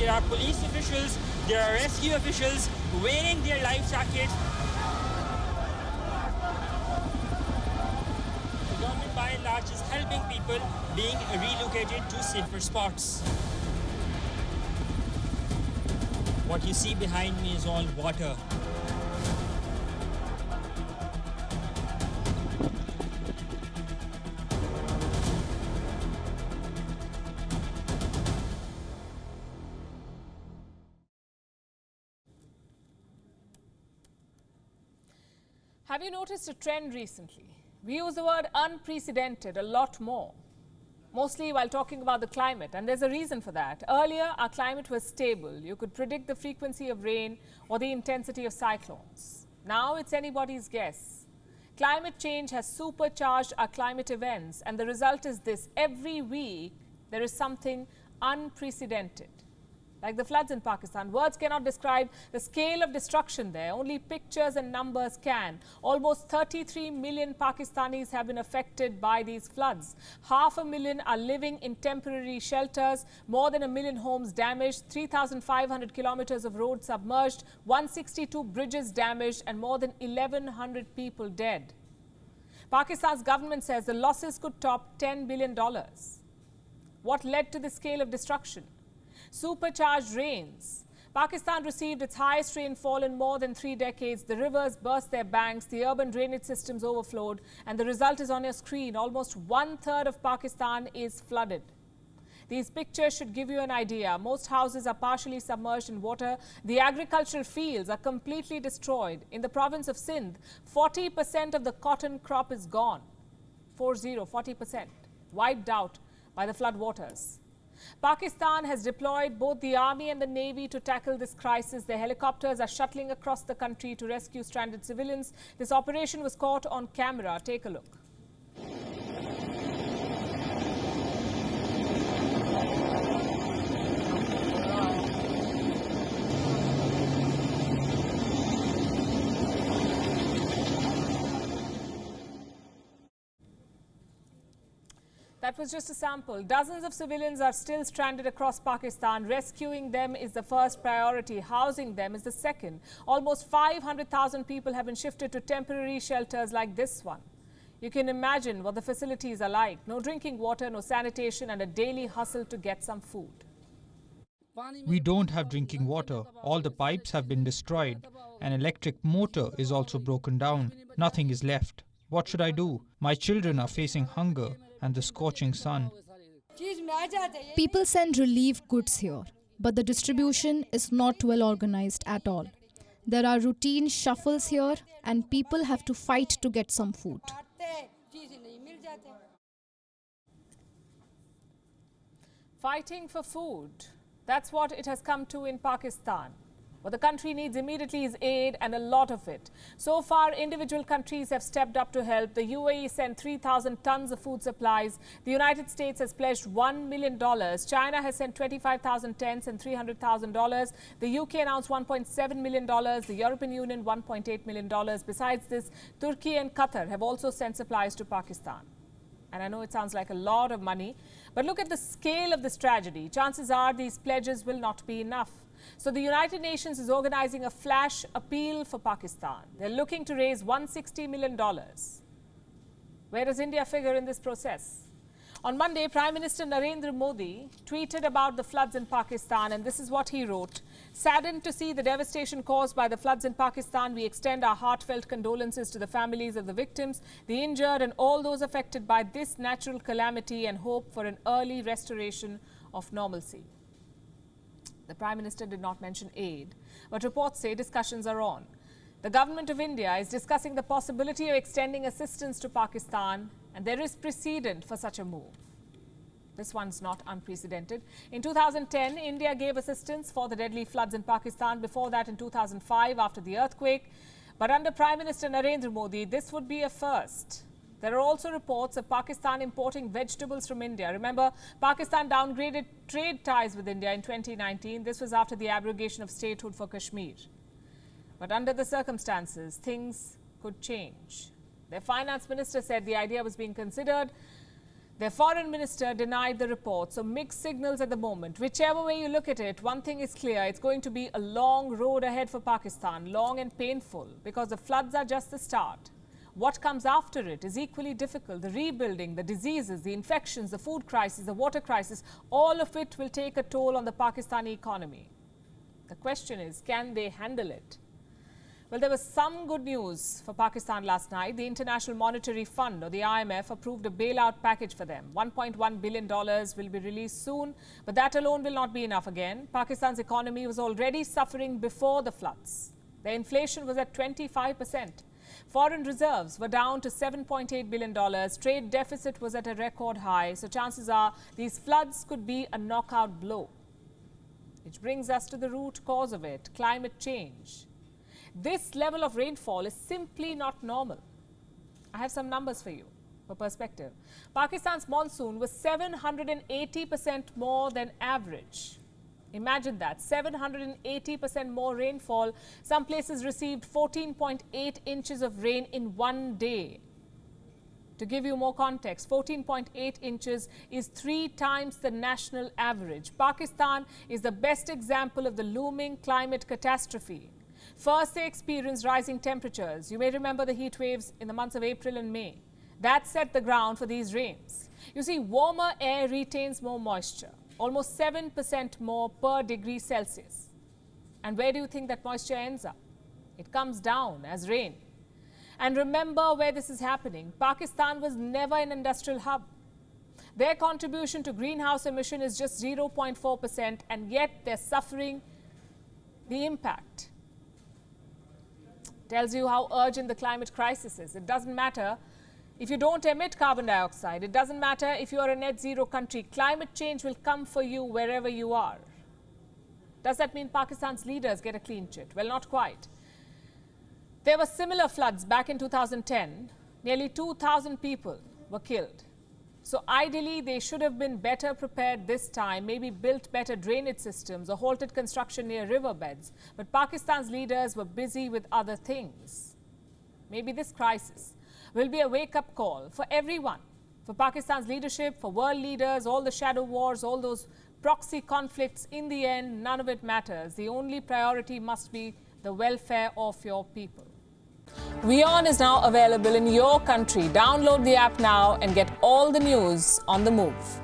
there are police officials, there are rescue officials wearing their life jackets. The government by and large is helping people being relocated to safer spots. What you see behind me is all water. Have you noticed a trend recently? We use the word unprecedented a lot more, mostly while talking about the climate, and there's a reason for that. Earlier, our climate was stable. You could predict the frequency of rain or the intensity of cyclones. Now it's anybody's guess. Climate change has supercharged our climate events, and the result is this: every week there is something unprecedented. Like the floods in Pakistan. Words cannot describe the scale of destruction there. Only pictures and numbers can. Almost 33 million Pakistanis have been affected by these floods. 500,000 are living in temporary shelters. More than 1 million homes damaged. 3,500 kilometers of road submerged. 162 bridges damaged and more than 1,100 people dead. Pakistan's government says the losses could top $10 billion. What led to the scale of destruction? Supercharged rains. Pakistan received its highest rainfall in more than 3 decades. The rivers burst their banks, the urban drainage systems overflowed, and the result is on your screen. Almost 1/3 of Pakistan is flooded. These pictures should give you an idea. Most houses are partially submerged in water. The agricultural fields are completely destroyed. In the province of Sindh, 40% of the cotton crop is gone. 40%. Wiped out by the flood waters. Pakistan has deployed both the army and the navy to tackle this crisis. Their helicopters are shuttling across the country to rescue stranded civilians. This operation was caught on camera. Take a look. That was just a sample. Dozens of civilians are still stranded across Pakistan. Rescuing them is the first priority. Housing them is the second. Almost 500,000 people have been shifted to temporary shelters like this one. You can imagine what the facilities are like. No drinking water, no sanitation, and a daily hustle to get some food. We don't have drinking water. All the pipes have been destroyed. An electric motor is also broken down. Nothing is left. What should I do? My children are facing hunger and the scorching sun. People send relief goods here, but the distribution is not well organized at all. There are routine shuffles here and people have to fight to get some food. Fighting for food. That's what it has come to in Pakistan. What the country needs immediately is aid, and a lot of it. So far, individual countries have stepped up to help. The UAE sent 3,000 tons of food supplies. The United States has pledged $1 million. China has sent 25,000 tents and $300,000. The UK announced $1.7 million. The European Union, $1.8 million. Besides this, Turkey and Qatar have also sent supplies to Pakistan. And I know it sounds like a lot of money, but look at the scale of this tragedy. Chances are these pledges will not be enough. So the United Nations is organizing a flash appeal for Pakistan. They're looking to raise $160 million. Where does India figure in this process? On Monday, Prime Minister Narendra Modi tweeted about the floods in Pakistan, and this is what he wrote. Saddened to see the devastation caused by the floods in Pakistan, we extend our heartfelt condolences to the families of the victims, the injured, and all those affected by this natural calamity, and hope for an early restoration of normalcy. The Prime Minister did not mention aid, but reports say discussions are on. The government of India is discussing the possibility of extending assistance to Pakistan, and there is precedent for such a move. This one's not unprecedented. In 2010, India gave assistance for the deadly floods in Pakistan. Before that, in 2005, after the earthquake. But under Prime Minister Narendra Modi, this would be a first. There are also reports of Pakistan importing vegetables from India. Remember, Pakistan downgraded trade ties with India in 2019. This was after the abrogation of statehood for Kashmir. But under the circumstances, things could change. Their finance minister said the idea was being considered. Their foreign minister denied the report, so mixed signals at the moment. Whichever way you look at it, one thing is clear, it's going to be a long road ahead for Pakistan, long and painful, because the floods are just the start. What comes after it is equally difficult. The rebuilding, the diseases, the infections, the food crisis, the water crisis, all of it will take a toll on the Pakistani economy. The question is, can they handle it? Well, there was some good news for Pakistan last night. The International Monetary Fund, or the IMF, approved a bailout package for them. $1.1 billion will be released soon, but that alone will not be enough again. Pakistan's economy was already suffering before the floods. Their inflation was at 25%. Foreign reserves were down to $7.8 billion. Trade deficit was at a record high. So chances are these floods could be a knockout blow. Which brings us to the root cause of it, climate change. This level of rainfall is simply not normal. I have some numbers for you for perspective. Pakistan's monsoon was 780% more than average. Imagine that, 780% more rainfall. Some places received 14.8 inches of rain in one day. To give you more context, 14.8 inches is 3 times the national average. Pakistan is the best example of the looming climate catastrophe. First, they experienced rising temperatures. You may remember the heat waves in the months of April and May. That set the ground for these rains. You see, warmer air retains more moisture, almost 7% more per degree Celsius. And where do you think that moisture ends up? It comes down as rain. And remember where this is happening. Pakistan was never an industrial hub. Their contribution to greenhouse emission is just 0.4%, and yet they're suffering the impact. Tells you how urgent the climate crisis is. It doesn't matter if you don't emit carbon dioxide. It doesn't matter if you are a net zero country. Climate change will come for you wherever you are. Does that mean Pakistan's leaders get a clean chit? Well, not quite. There were similar floods back in 2010. Nearly 2,000 people were killed. So ideally, they should have been better prepared this time, maybe built better drainage systems or halted construction near riverbeds. But Pakistan's leaders were busy with other things. Maybe this crisis will be a wake-up call for everyone, for Pakistan's leadership, for world leaders, all the shadow wars, all those proxy conflicts. In the end, none of it matters. The only priority must be the welfare of your people. WION is now available in your country. Download the app now and get all the news on the move.